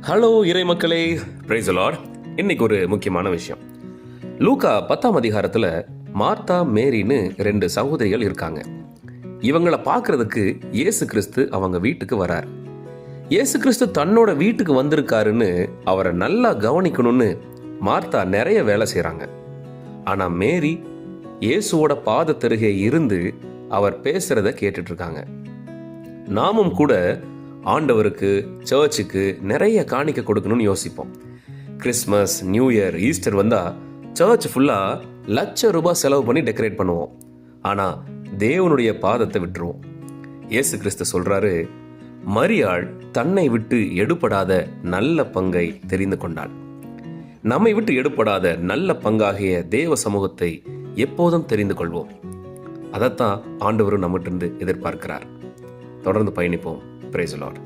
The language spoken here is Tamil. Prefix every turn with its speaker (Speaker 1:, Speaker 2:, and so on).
Speaker 1: ஹலோ இறை மக்களே, பிரைஸ் தி லார்ட். இன்னைக்கு ஒரு முக்கியமான விஷயம். லூக்கா 10ஆம் அதிகாரத்தில் மார்த்தா மேரின்னு 2 சகோதரிகள் இருக்காங்க. இவங்களை பார்க்கறதுக்கு இயேசு கிறிஸ்து அவங்க வீட்டுக்கு வரார். இயேசு கிறிஸ்து தன்னோட வீட்டுக்கு வந்திருக்காருன்னு அவரை நல்லா கவனிக்கணும்னு மார்த்தா நிறைய வேலை செய்கிறாங்க. ஆனால் மேரி இயேசுவோட பாதத்தருகே இருந்து அவர் பேசுறத கேட்டுட்டு இருக்காங்க. நாமும் கூட ஆண்டவருக்கு, சர்ச்சுக்கு நிறைய காணிக்க கொடுக்கணும்னு யோசிப்போம். கிறிஸ்மஸ், நியூ இயர், ஈஸ்டர் வந்தால் சர்ச் ஃபுல்லாக ₹1,00,000 செலவு பண்ணி டெக்கரேட் பண்ணுவோம். ஆனால் தேவனுடைய பாதத்தை விட்டுருவோம். இயேசு கிறிஸ்து சொல்கிறாரு, மரியாள் தன்னை விட்டு எடுபடாத நல்ல பங்கை தெரிந்து கொண்டாள். நம்மை விட்டு எடுபடாத நல்ல பங்காகிய தேவ சமூகத்தை எப்போதும் தெரிந்து கொள்வோம். அதைத்தான் ஆண்டவரும் நம்மகிட்ட எதிர்பார்க்கிறார். தொடர்ந்து பயணிப்போம். Praise the Lord.